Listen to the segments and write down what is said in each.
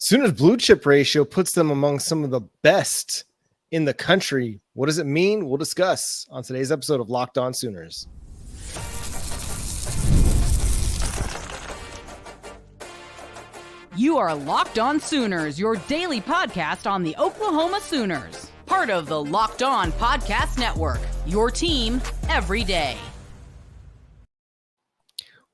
Sooners blue chip ratio puts them among some of the best in the country. What does it mean? We'll discuss on today's episode of Locked On Sooners. You are Locked On Sooners, your daily podcast on the Oklahoma Sooners. Part of the Locked On Podcast Network, your team every day.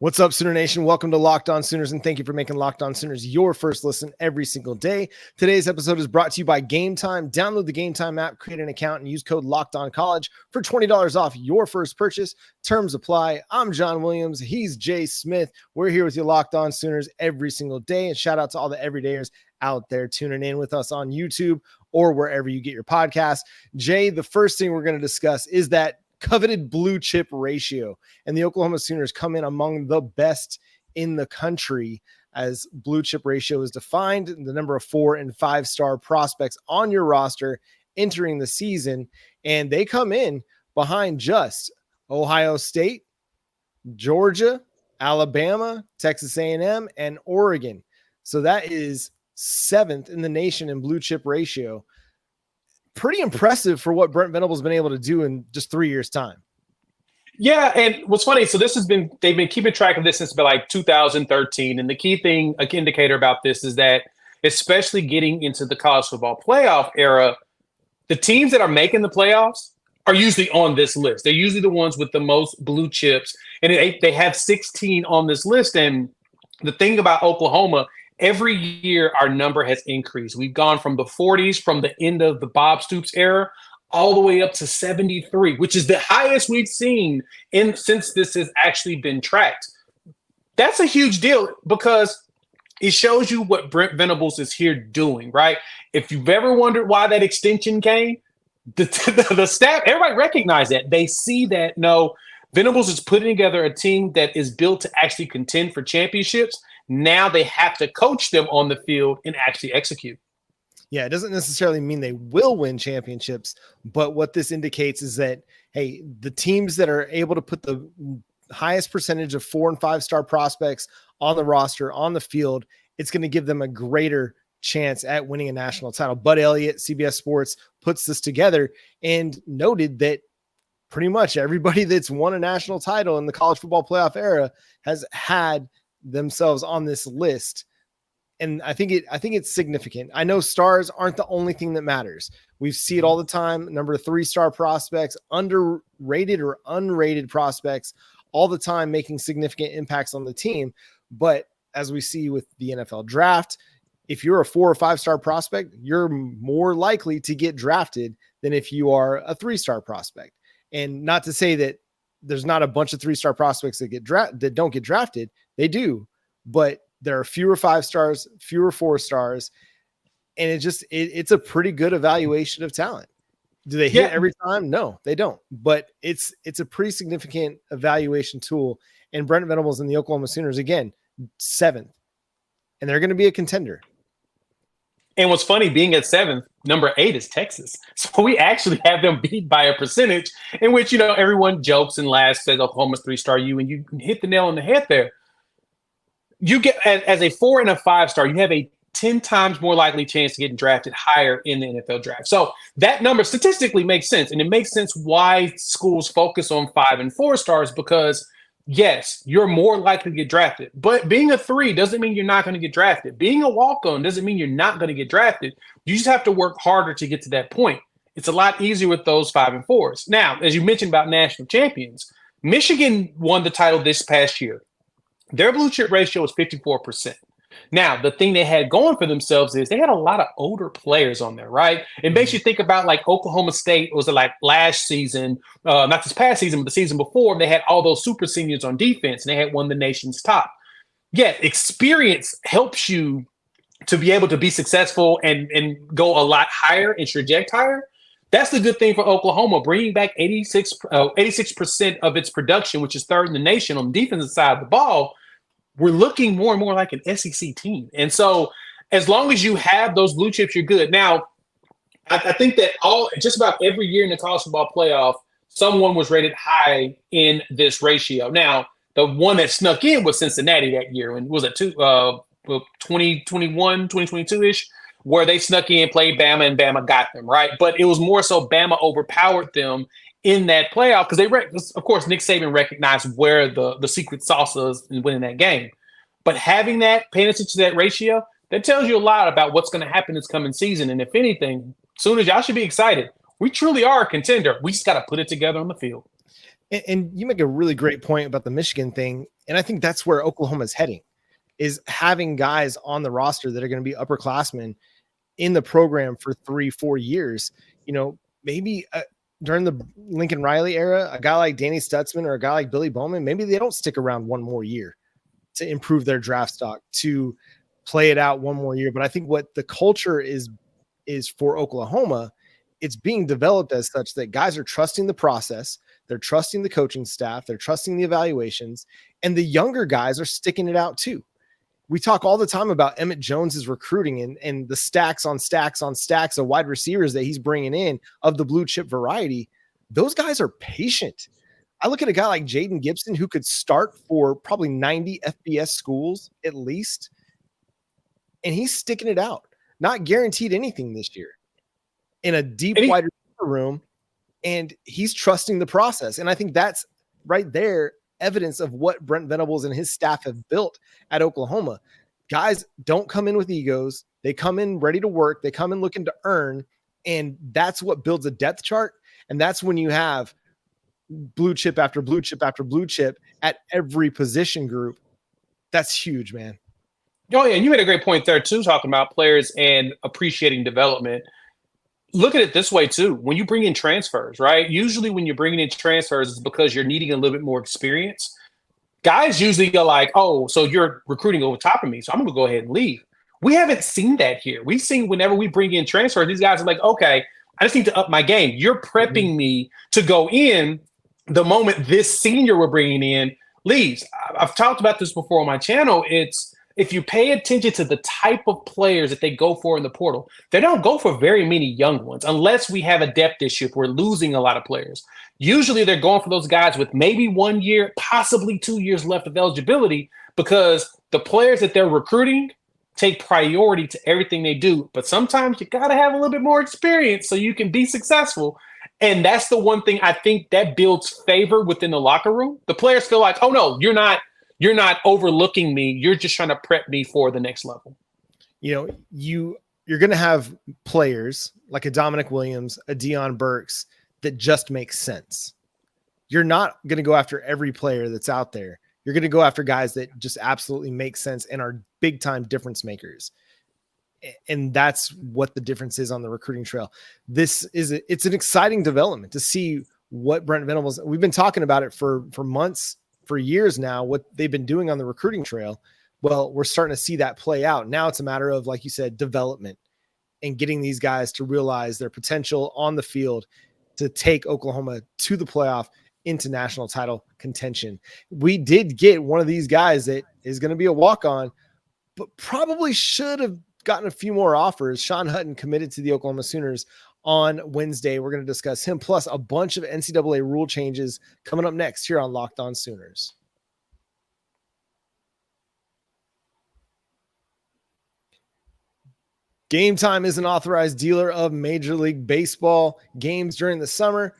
What's up, Sooner Nation? Welcome to Locked On Sooners, and thank you for making Locked On Sooners your first listen every single day. Today's episode is brought to you by Game Time. Download the Game Time app, create an account, and use code LOCKEDONCollege for $20 off your first purchase. Terms apply. I'm John Williams. He's Jay Smith. We're here with you, Locked On Sooners, every single day. And shout out to all the everydayers out there tuning in with us on YouTube or wherever you get your podcasts. Jay, the first thing we're going to discuss is that coveted blue chip ratio, and the Oklahoma Sooners come in among the best in the country as blue chip ratio is defined, the number of 4 and 5 star prospects on your roster entering the season. And they come in behind just Ohio State, Georgia, Alabama, Texas A&M, and Oregon. So that is 7th in the nation in blue chip ratio. Pretty impressive for what Brent Venables has been able to do in just 3 years' time. Yeah, and what's funny, so they've been keeping track of this since like 2013, and the key thing, an indicator about this is that, especially getting into the college football playoff era, the teams that are making the playoffs are usually on this list. They're usually the ones with the most blue chips, and they have 16 on this list. And the thing about Oklahoma, every year our number has increased. We've gone from the 40s, from the end of the Bob Stoops era, all the way up to 73, which is the highest we've seen since this has actually been tracked. That's a huge deal because it shows you what Brent Venables is here doing, right? If you've ever wondered why that extension came, the staff, everybody recognized that. They see that, no, Venables is putting together a team that is built to actually contend for championships. Now they have to coach them on the field and actually execute. Yeah, it doesn't necessarily mean they will win championships, but what this indicates is that, hey, the teams that are able to put the highest percentage of 4 and 5 star prospects on the roster, on the field, it's going to give them a greater chance at winning a national title. Bud Elliott, CBS Sports, puts this together and noted that pretty much everybody that's won a national title in the college football playoff era has had themselves on this list. And I think it's significant. I know stars aren't the only thing that matters. We see it all the time. Number 3 star prospects, underrated or unrated prospects all the time, making significant impacts on the team. But as we see with the NFL draft, if you're a 4 or 5 star prospect, you're more likely to get drafted than if you are a 3 star prospect. And not to say that there's not a bunch of 3 star prospects that don't get drafted. They do, but there are fewer 5 stars, fewer 4 stars, and it's a pretty good evaluation of talent. Do they hit every time? No, they don't. But it's a pretty significant evaluation tool. And Brent Venables and the Oklahoma Sooners, again, 7th, and they're going to be a contender. And what's funny, being at 7th, number 8 is Texas. So we actually have them beat by a percentage in which, everyone jokes and laughs, says Oklahoma's 3-star U, and you hit the nail on the head there. You get, as a 4 and a 5 star, you have a 10 times more likely chance to get drafted higher in the NFL draft. So that number statistically makes sense. And it makes sense why schools focus on 5 and 4 stars, because yes, you're more likely to get drafted. But being a 3 doesn't mean you're not going to get drafted. Being a walk-on doesn't mean you're not going to get drafted. You just have to work harder to get to that point. It's a lot easier with those 5 and 4s. Now, as you mentioned about national champions, Michigan won the title this past year. Their blue chip ratio is 54%. Now, the thing they had going for themselves is they had a lot of older players on there, right? It makes you think about like Oklahoma State was like last season, not this past season, but the season before, they had all those super seniors on defense and they had won the nation's top. Yeah, experience helps you to be able to be successful and go a lot higher and traject higher. That's the good thing for Oklahoma, bringing back 86% of its production, which is 3rd in the nation on the defensive side of the ball. We're looking more and more like an SEC team. And so as long as you have those blue chips, you're good. Now, I think that just about every year in the college football playoff, someone was rated high in this ratio. Now, the one that snuck in was Cincinnati that year. And was it 2021, 2022-ish, where they snuck in, played Bama, and Bama got them, right? But it was more so Bama overpowered them in that playoff because of course, Nick Saban recognized where the secret sauce is in winning that game. But having that, paying attention to that ratio, that tells you a lot about what's going to happen this coming season. And if anything, Sooners, y'all should be excited. We truly are a contender. We just got to put it together on the field. And you make a really great point about the Michigan thing. And I think that's where Oklahoma's heading, is having guys on the roster that are going to be upperclassmen in the program for 3-4 years. You know, maybe during the Lincoln Riley era, a guy like Danny Stutzman or a guy like Billy Bowman, maybe they don't stick around one more year to improve their draft stock, to play it out one more year. But I think what the culture is for Oklahoma, it's being developed as such that guys are trusting the process. They're trusting the coaching staff. They're trusting the evaluations, and the younger guys are sticking it out too. We talk all the time about Emmett Jones's recruiting and the stacks on stacks on stacks of wide receivers that he's bringing in of the blue chip variety. Those guys are patient. I look at a guy like Jaden Gibson, who could start for probably 90 FBS schools at least, and he's sticking it out. Not guaranteed anything this year in a deep wide receiver room, and he's trusting the process. And I think that's right there evidence of what Brent Venables and his staff have built at Oklahoma. Guys don't come in with egos. They come in ready to work. They come in looking to earn, and that's what builds a depth chart. And that's when you have blue chip after blue chip after blue chip at every position group. That's huge, man. Oh, yeah. And you made a great point there, too, talking about players and appreciating development. Look at it this way, too. When you bring in transfers, right? Usually when you're bringing in transfers, it's because you're needing a little bit more experience. Guys usually go like, oh, so you're recruiting over top of me, so I'm going to go ahead and leave. We haven't seen that here. We've seen whenever we bring in transfers, these guys are like, okay, I just need to up my game. You're prepping me to go in the moment this senior we're bringing in leaves. I've talked about this before on my channel. It's if you pay attention to the type of players that they go for in the portal, they don't go for very many young ones unless we have a depth issue if we're losing a lot of players. Usually they're going for those guys with maybe 1 year, possibly 2 years left of eligibility, because the players that they're recruiting take priority to everything they do. But sometimes you got to have a little bit more experience so you can be successful. And that's the one thing I think that builds favor within the locker room. The players feel like, oh, no, you're not overlooking me. You're just trying to prep me for the next level. You know, you're going to have players like a Dominic Williams, a Deion Burks that just make sense. You're not going to go after every player that's out there. You're going to go after guys that just absolutely make sense and are big time difference makers. And that's what the difference is on the recruiting trail. It's an exciting development to see what Brent Venables, we've been talking about it for months, for years now, what they've been doing on the recruiting trail. Well, we're starting to see that play out. Now it's a matter of, like you said, development and getting these guys to realize their potential on the field to take Oklahoma to the playoff, into national title contention. We did get one of these guys that is going to be a walk-on, but probably should have gotten a few more offers. Sean Hutton committed to the Oklahoma Sooners on Wednesday. We're going to discuss him, plus a bunch of NCAA rule changes coming up next here on Locked On Sooners. Game Time is an authorized dealer of Major League Baseball games during the summer.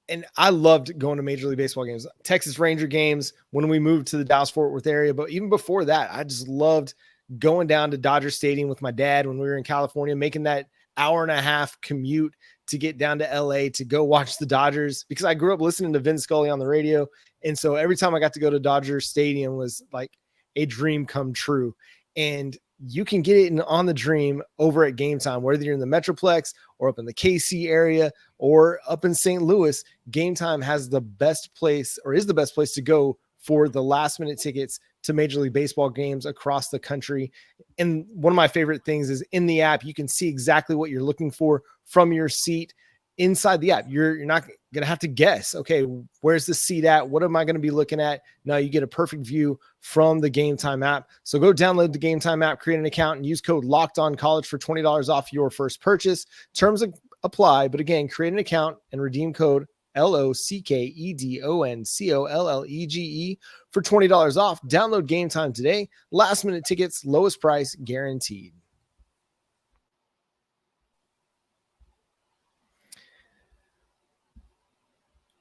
And I loved going to Major League Baseball games, Texas Ranger games when we moved to the Dallas-Fort Worth area. But even before that, I just loved going down to Dodger Stadium with my dad when we were in California, making that hour-and-a-half commute to get down to LA to go watch the Dodgers, because I grew up listening to Vin Scully on the radio. And so every time I got to go to Dodger Stadium was like a dream come true. And you can get it on the dream over at Game Time, whether you're in the Metroplex or up in the KC area or up in St. Louis. Game Time has the best place, or is the best place to go for the last minute tickets to Major League Baseball games across the country. And one of my favorite things is in the app, you can see exactly what you're looking for from your seat inside the app. You're not going to have to guess, okay, where's the seat at? What am I going to be looking at? Now you get a perfect view from the Game Time app. So go download the Game Time app, create an account, and use code LOCKEDONCollege for $20 off your first purchase. Terms apply, but again, create an account and redeem code LOCKEDONCOLLEGE for $20 off. Download Game Time today. Last minute tickets, lowest price guaranteed.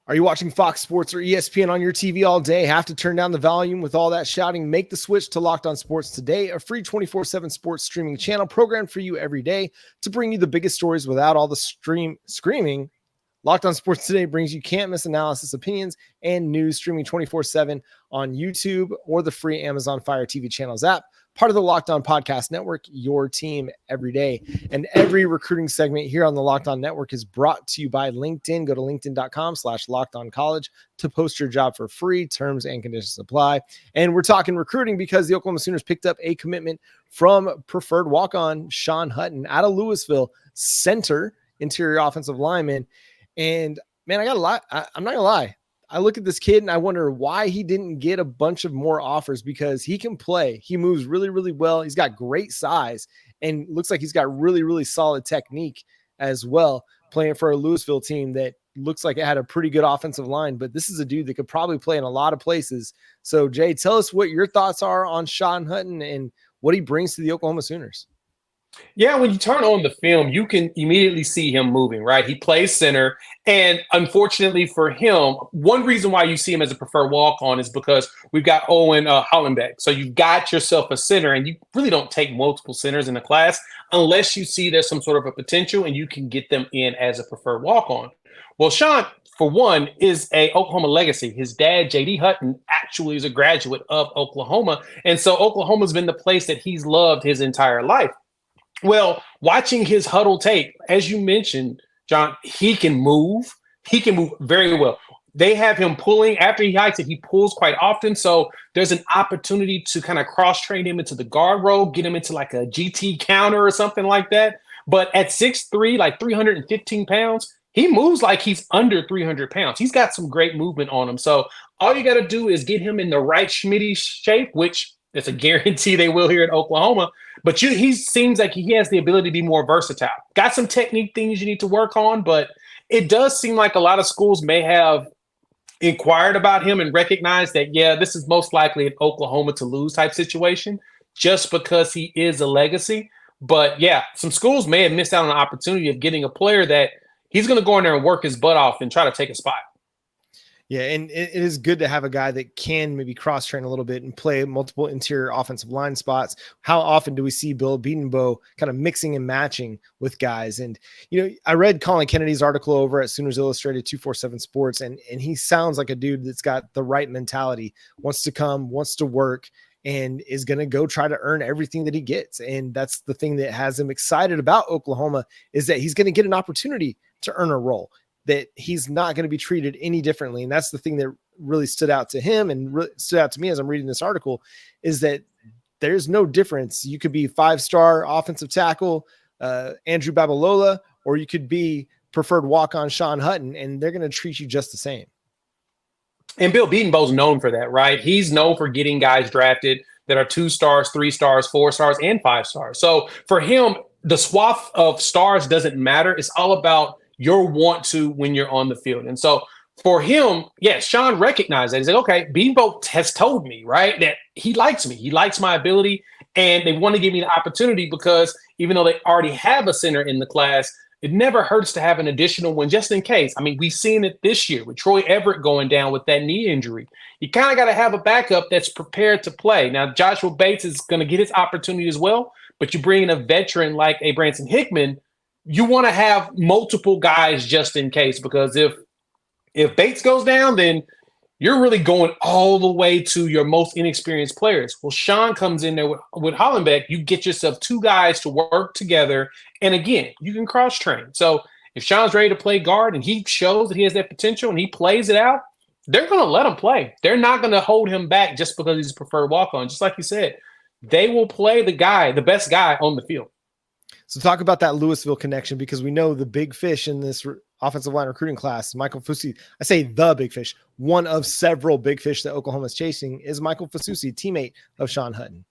Are you watching Fox Sports or ESPN on your TV all day? Have to turn down the volume with all that shouting? Make the switch to Locked On Sports today, a free 24/7 sports streaming channel programmed for you every day to bring you the biggest stories without all the screaming. Locked On Sports Today brings you can't miss analysis, opinions, and news streaming 24/7 on YouTube or the free Amazon Fire TV channels app. Part of the Locked On Podcast Network, your team every day. And every recruiting segment here on the Locked On Network is brought to you by LinkedIn. Go to linkedin.com/LockedOnCollege to post your job for free. Terms and conditions apply. And we're talking recruiting because the Oklahoma Sooners picked up a commitment from preferred walk-on Sean Hutton out of Lewisville, center, interior offensive lineman. And man, I'm not gonna lie. I look at this kid and I wonder why he didn't get a bunch of more offers, because he can play. He moves really, really well. He's got great size and looks like he's got really, really solid technique as well, playing for a Lewisville team that looks like it had a pretty good offensive line. But this is a dude that could probably play in a lot of places. So Jay, tell us what your thoughts are on Sean Hutton and what he brings to the Oklahoma Sooners. Yeah, when you turn on the film, you can immediately see him moving, right? He plays center. And unfortunately for him, one reason why you see him as a preferred walk-on is because we've got Owen Hollenbeck. So you've got yourself a center, and you really don't take multiple centers in the class unless you see there's some sort of a potential and you can get them in as a preferred walk-on. Well, Sean, for one, is a Oklahoma legacy. His dad, J.D. Hutton, actually is a graduate of Oklahoma. And so Oklahoma's been the place that he's loved his entire life. Well, watching his huddle tape, as you mentioned, John, he can move. He can move very well. They have him pulling after he hikes it. He pulls quite often. So there's an opportunity to kind of cross-train him into the guard role, get him into like a GT counter or something like that. But at 6'3", like 315 pounds, he moves like he's under 300 pounds. He's got some great movement on him. So all you got to do is get him in the right Schmitty shape, which it's a guarantee they will here at Oklahoma. But he seems like he has the ability to be more versatile. Got some technique things you need to work on, but it does seem like a lot of schools may have inquired about him and recognized that, yeah, this is most likely an Oklahoma to lose type situation just because he is a legacy. But yeah, some schools may have missed out on the opportunity of getting a player that he's going to go in there and work his butt off and try to take a spot. Yeah, and it is good to have a guy that can maybe cross-train a little bit and play multiple interior offensive line spots. How often do we see Bill Bedenbaugh kind of mixing and matching with guys? And, you know, I read Colin Kennedy's article over at Sooners Illustrated 247 Sports, and he sounds like a dude that's got the right mentality, wants to come, wants to work, and is going to go try to earn everything that he gets. And that's the thing that has him excited about Oklahoma, is that he's going to get an opportunity to earn a role, that he's not going to be treated any differently. And that's the thing that really stood out to him and stood out to me as I'm reading this article, is that there's no difference. You could be 5-star offensive tackle, Andrew Babalola, or you could be preferred walk-on Sean Hutton, and they're going to treat you just the same. And Bill Bedenbaugh's known for that, right? He's known for getting guys drafted that are 2 stars, 3 stars, 4 stars, and 5 stars. So for him, the swath of stars doesn't matter. It's all about your want to when you're on the field. And so for him, yes, Sean recognized that. He said, okay, Bedenbaugh has told me, right, that he likes me. He likes my ability, and they want to give me the opportunity because even though they already have a center in the class, it never hurts to have an additional one just in case. I mean, we've seen it this year with Troy Everett going down with that knee injury. You kind of got to have a backup that's prepared to play. Now, Joshua Bates is going to get his opportunity as well, but you bring in a veteran like a Branson Hickman, you want to have multiple guys just in case, because if Bates goes down, then you're really going all the way to your most inexperienced players. Well, Sean comes in there with Hollenbeck. You get yourself 2 guys to work together. And again, you can cross-train. So if Sean's ready to play guard and he shows that he has that potential and he plays it out, they're going to let him play. They're not going to hold him back just because he's a preferred walk-on. Just like you said, they will play the best guy on the field. So talk about that Lewisville connection, because we know the big fish in this offensive line recruiting class, Michael Fasusi. I say the big fish, one of several big fish that Oklahoma is chasing, is Michael Fasusi, teammate of Sean Hutton.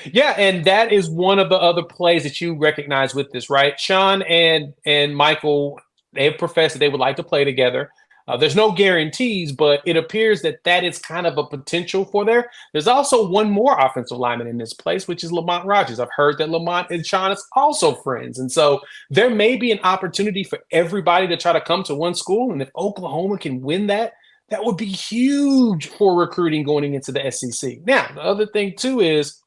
Yeah, and that is one of the other plays that you recognize with this, right? Sean and Michael, they have professed that they would like to play together. There's no guarantees, but it appears that is kind of a potential for there. There's also one more offensive lineman in this place, which is Lamont Rogers. I've heard that Lamont and Sean is also friends. And so there may be an opportunity for everybody to try to come to one school. And if Oklahoma can win that, that would be huge for recruiting going into the SEC. Now, the other thing, too, is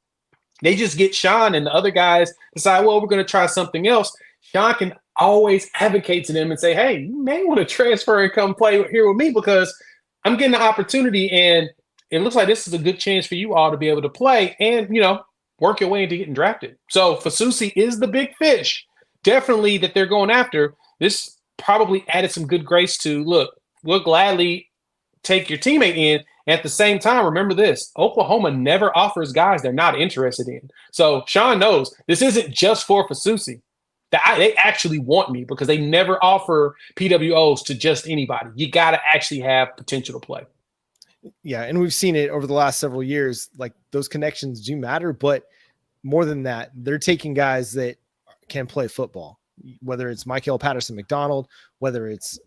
they just get Sean and the other guys decide, well, we're going to try something else. Sean can always advocate to them and say, hey, you may want to transfer and come play here with me because I'm getting the opportunity and it looks like this is a good chance for you all to be able to play and, work your way into getting drafted. So Fasusi is the big fish, definitely, that they're going after. This probably added some good grace to, look, we'll gladly take your teammate in. At the same time, remember this, Oklahoma never offers guys they're not interested in. So Sean knows this isn't just for Fasusi. They actually want me because they never offer PWOs to just anybody. You got to actually have potential to play. Yeah, and we've seen it over the last several years. Like, those connections do matter, but more than that, they're taking guys that can play football, whether it's Michael Patterson McDonald, whether it's,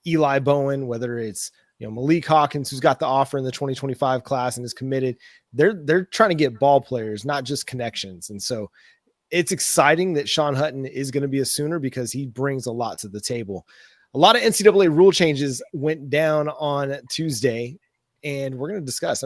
Eli Bowen, whether it's, Malik Hawkins, who's got the offer in the 2025 class and is committed. They're trying to get ball players, not just connections. And so it's exciting that Sean Hutton is going to be a Sooner because he brings a lot to the table. A lot of NCAA rule changes went down on Tuesday, and we're going to discuss,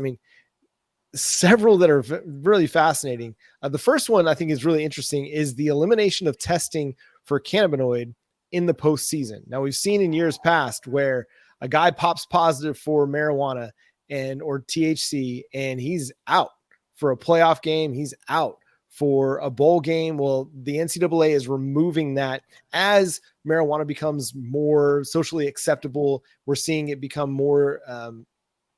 several that are really fascinating. The first one I think is really interesting is the elimination of testing for cannabinoid in the postseason. Now, we've seen in years past where a guy pops positive for marijuana or THC, and he's out for a playoff game. He's out for a bowl game. Well, the NCAA is removing that as marijuana becomes more socially acceptable. We're seeing it become more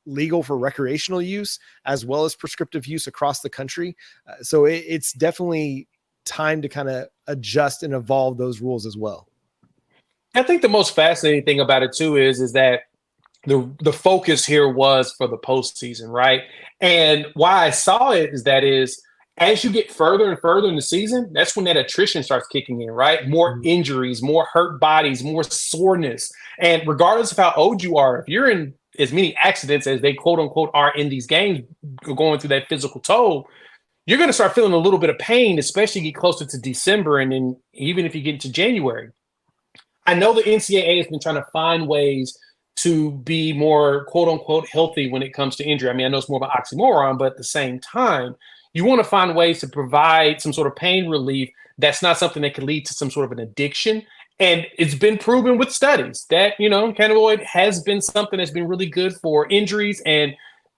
legal for recreational use as well as prescriptive use across the country. So it's definitely time to kind of adjust and evolve those rules as well. I think the most fascinating thing about it too is that the focus here was for the postseason, right? And why I saw it is as you get further and further in the season, that's when that attrition starts kicking in, right? More injuries, more hurt bodies, more soreness. And regardless of how old you are, if you're in as many accidents as they quote unquote are in these games, going through that physical toll, you're going to start feeling a little bit of pain, especially get closer to December. And then even if you get into January, I know the NCAA has been trying to find ways to be more quote unquote healthy when it comes to injury. I know it's more of an oxymoron, but at the same time, you want to find ways to provide some sort of pain relief that's not something that could lead to some sort of an addiction. And it's been proven with studies that, cannabinoid has been something that's been really good for injuries. And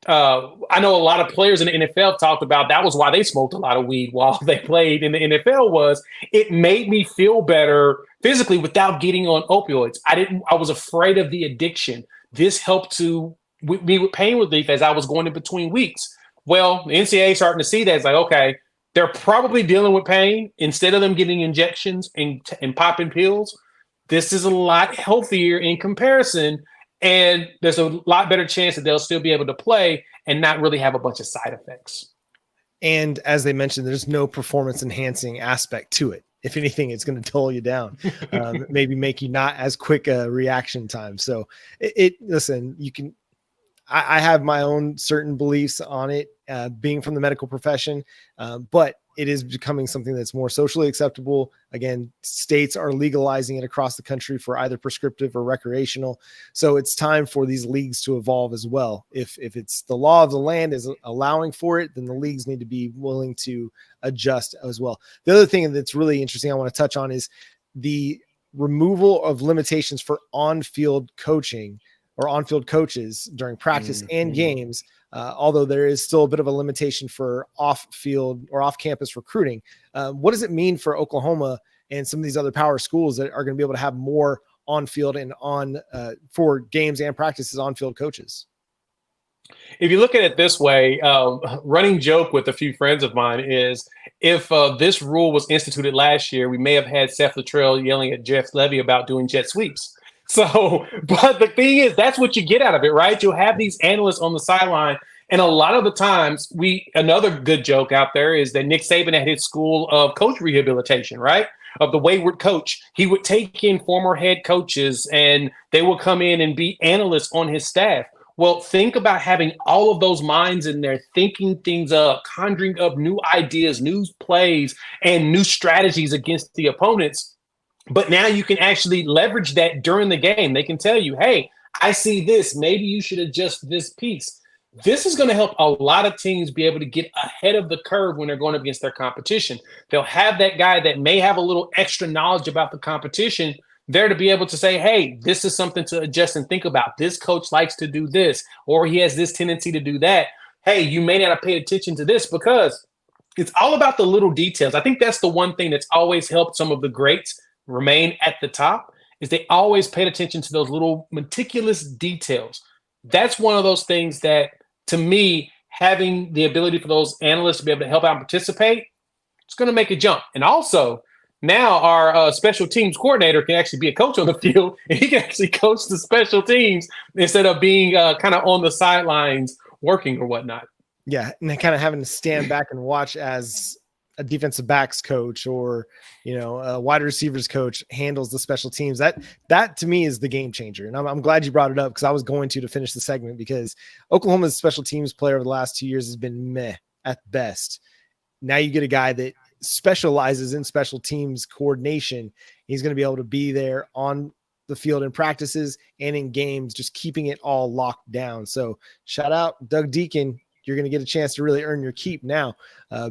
I know a lot of players in the NFL talked about that was why they smoked a lot of weed while they played in the NFL was it made me feel better physically without getting on opioids. I was afraid of the addiction. This helped me with pain relief as I was going in between weeks. Well, the NCAA starting to see that. It's like, okay, they're probably dealing with pain instead of them getting injections and popping pills. This is a lot healthier in comparison, and there's a lot better chance that they'll still be able to play and not really have a bunch of side effects. And as they mentioned, there's no performance enhancing aspect to it. If anything, it's going to dull you down, maybe make you not as quick a reaction time. So listen, you can. I have my own certain beliefs on it, being from the medical profession, but it is becoming something that's more socially acceptable. Again, states are legalizing it across the country for either prescriptive or recreational. So it's time for these leagues to evolve as well. If it's the law of the land is allowing for it, then the leagues need to be willing to adjust as well. The other thing that's really interesting I want to touch on is the removal of limitations for on-field coaching or on-field coaches during practice and games, although there is still a bit of a limitation for off-field or off-campus recruiting. What does it mean for Oklahoma and some of these other power schools that are going to be able to have more on-field and for games and practices on-field coaches? If you look at it this way, running joke with a few friends of mine is if this rule was instituted last year, we may have had Seth Luttrell yelling at Jeff Levy about doing jet sweeps. So, but the thing is, that's what you get out of it, right? You'll have these analysts on the sideline. And a lot of the times another good joke out there is that Nick Saban had his school of coach rehabilitation, right? of the wayward coach. He would take in former head coaches and they will come in and be analysts on his staff. Well, think about having all of those minds in there, thinking things up, conjuring up new ideas, new plays, and new strategies against the opponents. But now you can actually leverage that during the game. They can tell you, hey, I see this. Maybe you should adjust this piece. This is going to help a lot of teams be able to get ahead of the curve when they're going up against their competition. They'll have that guy that may have a little extra knowledge about the competition there to be able to say, hey, this is something to adjust and think about. This coach likes to do this, or he has this tendency to do that. Hey, you may not have paid attention to this, because it's all about the little details. I think that's the one thing that's always helped some of the greats remain at the top, is they always paid attention to those little meticulous details. That's one of those things that, to me, having the ability for those analysts to be able to help out and participate, it's going to make a jump. And also, now our special teams coordinator can actually be a coach on the field, and he can actually coach the special teams instead of being kind of on the sidelines working or whatnot. Yeah, and then kind of having to stand back and watch as a defensive backs coach or, a wide receivers coach handles the special teams. That to me is the game changer. And I'm glad you brought it up, because I was going to finish the segment, because Oklahoma's special teams player over the last 2 years has been meh at best. Now you get a guy that specializes in special teams coordination. He's going to be able to be there on the field in practices and in games, just keeping it all locked down. So shout out Doug Deacon. You're going to get a chance to really earn your keep now,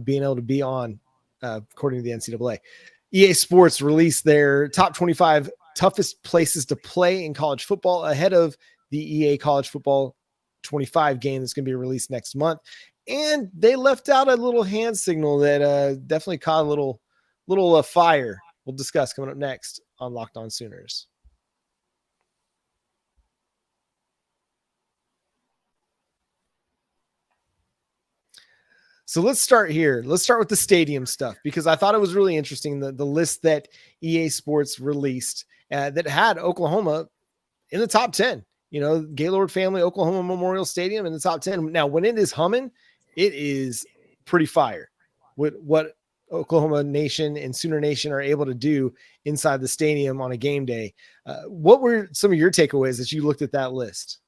being able to be on, according to the NCAA. EA Sports released their top 25 toughest places to play in college football ahead of the EA College Football 25 game that's going to be released next month. And they left out a little hand signal that definitely caught a little fire. We'll discuss coming up next on Locked On Sooners. So let's start here. Let's start with the stadium stuff, because I thought it was really interesting, the list that EA Sports released that had Oklahoma in the top 10. Gaylord family, Oklahoma Memorial Stadium in the top 10. Now, when it is humming, it is pretty fire. What Oklahoma Nation and Sooner Nation are able to do inside the stadium on a game day. What were some of your takeaways as you looked at that list?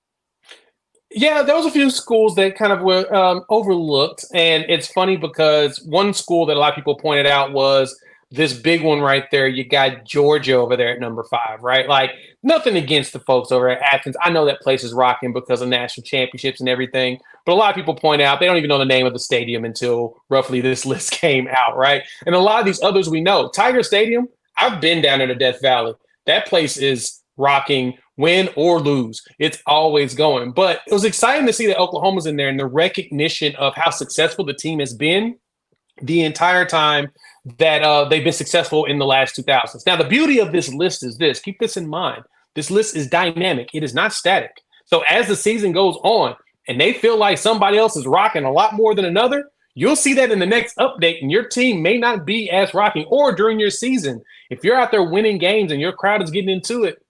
Yeah, there was a few schools that kind of were overlooked. And it's funny because one school that a lot of people pointed out was this big one right there. You got Georgia over there at number 5, right? Like, nothing against the folks over at Athens. I know that place is rocking because of national championships and everything. But a lot of people point out they don't even know the name of the stadium until roughly this list came out, right? And a lot of these others we know. Tiger Stadium, I've been down in the Death Valley. That place is rocking, win or lose. It's always going. But it was exciting to see that Oklahoma's in there, and the recognition of how successful the team has been the entire time that they've been successful in the last 2000s. Now, the beauty of this list is this. Keep this in mind. This list is dynamic. It is not static. So as the season goes on and they feel like somebody else is rocking a lot more than another, you'll see that in the next update, and your team may not be as rocking. Or during your season, if you're out there winning games and your crowd is getting into it,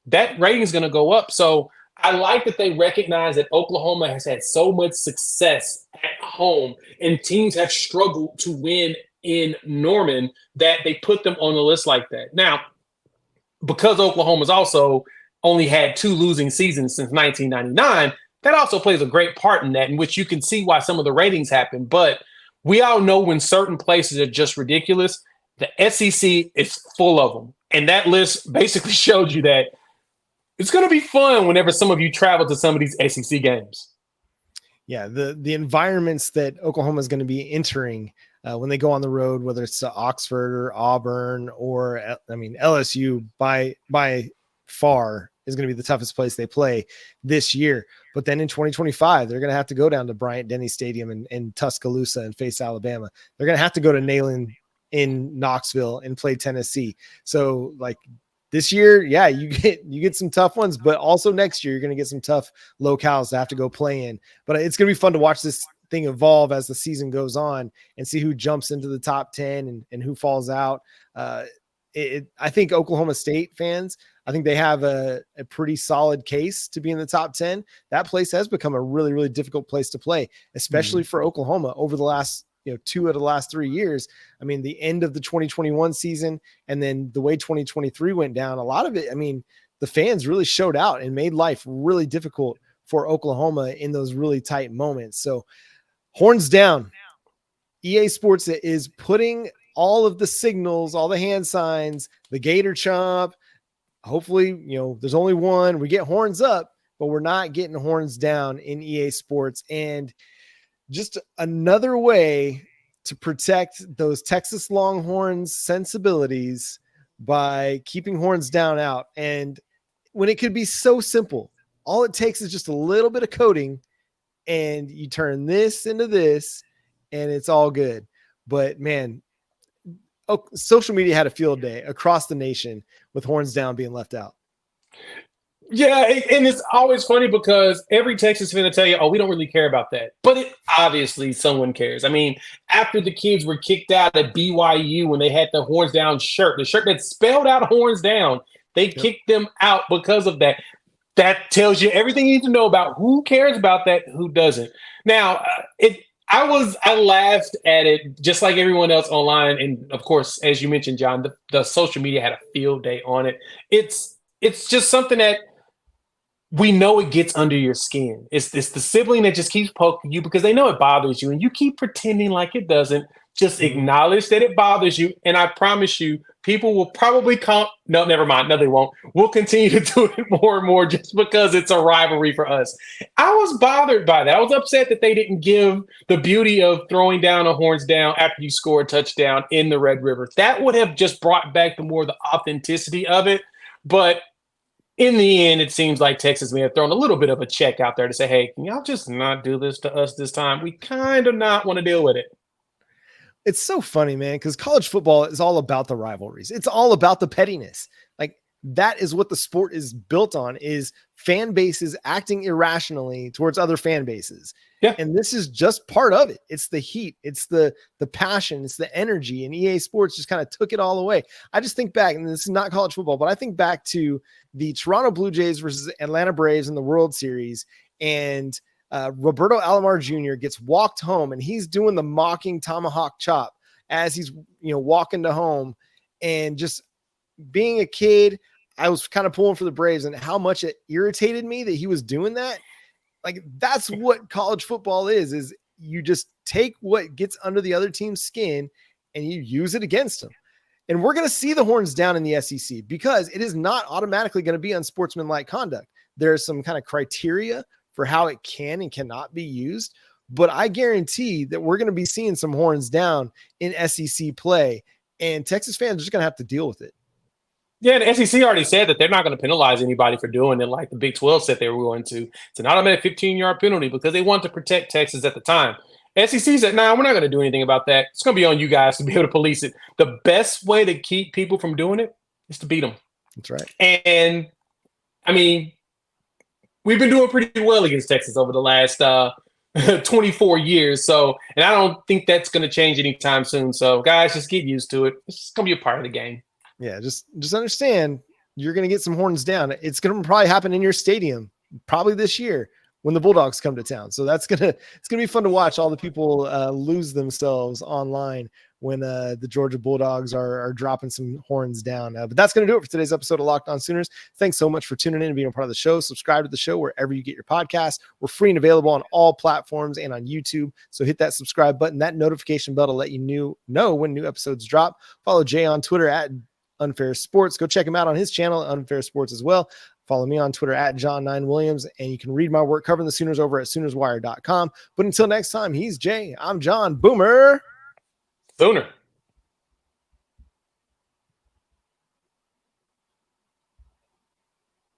that rating is going to go up. So I like that they recognize that Oklahoma has had so much success at home and teams have struggled to win in Norman that they put them on the list like that. Now, because Oklahoma's also only had 2 losing seasons since 1999, that also plays a great part in that, in which you can see why some of the ratings happen. But we all know when certain places are just ridiculous, the SEC is full of them. And that list basically showed you that it's going to be fun whenever some of you travel to some of these SEC games. Yeah, the environments that Oklahoma is going to be entering when they go on the road, whether it's to Oxford or Auburn or, LSU by far is going to be the toughest place they play this year. But then in 2025, they're going to have to go down to Bryant-Denny Stadium in Tuscaloosa and face Alabama. They're going to have to go to Neyland in Knoxville and play Tennessee. So, this year, yeah, you get some tough ones, but also next year you're going to get some tough locales to have to go play in. But it's going to be fun to watch this thing evolve as the season goes on and see who jumps into the top 10 and who falls out. I think Oklahoma State fans, I think they have a pretty solid case to be in the top 10. That place has become a really, really difficult place to play, especially for Oklahoma over the last 2 of the last 3 years. I mean, the end of the 2021 season and then the way 2023 went down, a lot of it, I mean, the fans really showed out and made life really difficult for Oklahoma in those really tight moments. So horns down. EA Sports is putting all of the signals, all the hand signs, the Gator chomp. Hopefully, there's only one. We get horns up, but we're not getting horns down in EA Sports. And just another way to protect those Texas Longhorns sensibilities by keeping horns down out. And when it could be so simple, all it takes is just a little bit of coding and you turn this into this and it's all good. But man, social media had a field day across the nation with horns down being left out. Yeah, and it's always funny because every Texas fan will tell you, we don't really care about that. But obviously someone cares. I mean, after the kids were kicked out at BYU when they had the horns down shirt, the shirt that spelled out horns down, they kicked them out because of that. That tells you everything you need to know about who cares about that, who doesn't. Now, I laughed at it just like everyone else online. And of course, as you mentioned, John, the social media had a field day on it. It's just something that we know it gets under your skin. It's the sibling that just keeps poking you because they know it bothers you and you keep pretending like it doesn't. Just acknowledge that it bothers you. And I promise you, people will probably no, never mind. No, they won't. We'll continue to do it more and more just because it's a rivalry for us. I was bothered by that. I was upset that they didn't give the beauty of throwing down a horns down after you score a touchdown in the Red River. That would have just brought back the authenticity of it. But in the end, it seems like Texas may have thrown a little bit of a check out there to say, hey, can y'all just not do this to us this time? We kind of not want to deal with it. It's so funny, man, because college football is all about the rivalries. It's all about the pettiness. Like that is what the sport is built on, is fan bases acting irrationally towards other fan bases. Yeah. And this is just part of it. It's the heat. It's the passion. It's the energy. And EA Sports just kind of took it all away. I just think back, and this is not college football, but I think back to the Toronto Blue Jays versus Atlanta Braves in the World Series. And Roberto Alomar Jr. gets walked home and he's doing the mocking tomahawk chop as he's, walking to home. And just being a kid, I was kind of pulling for the Braves, and how much it irritated me that he was doing that. Like, that's what college football is you just take what gets under the other team's skin and you use it against them. And we're going to see the horns down in the SEC because it is not automatically going to be unsportsmanlike conduct. There's some kind of criteria for how it can and cannot be used. But I guarantee that we're going to be seeing some horns down in SEC play, and Texas fans are just going to have to deal with it. Yeah, the SEC already said that they're not going to penalize anybody for doing it like the Big 12 said they were going to. It's an automatic 15-yard penalty because they wanted to protect Texas at the time. SEC said, we're not going to do anything about that. It's going to be on you guys to be able to police it. The best way to keep people from doing it is to beat them. That's right. And, I mean, we've been doing pretty well against Texas over the last 24 years. So, and I don't think that's going to change anytime soon. So, guys, just get used to it. It's just going to be a part of the game. Yeah, just understand you're going to get some horns down. It's going to probably happen in your stadium probably this year when the Bulldogs come to town. So it's going to be fun to watch all the people lose themselves online when the Georgia Bulldogs are dropping some horns down. But that's going to do it for today's episode of Locked On Sooners. Thanks so much for tuning in and being a part of the show. Subscribe to the show wherever you get your podcasts. We're free and available on all platforms and on YouTube. So hit that subscribe button, that notification bell to let you know when new episodes drop. Follow Jay on Twitter at Unfair Sports. Go check him out on his channel, Unfair Sports, as well. Follow me on Twitter at John9Williams, and you can read my work covering the Sooners over at SoonersWire.com. But until next time, he's Jay. I'm John. Boomer. Sooner.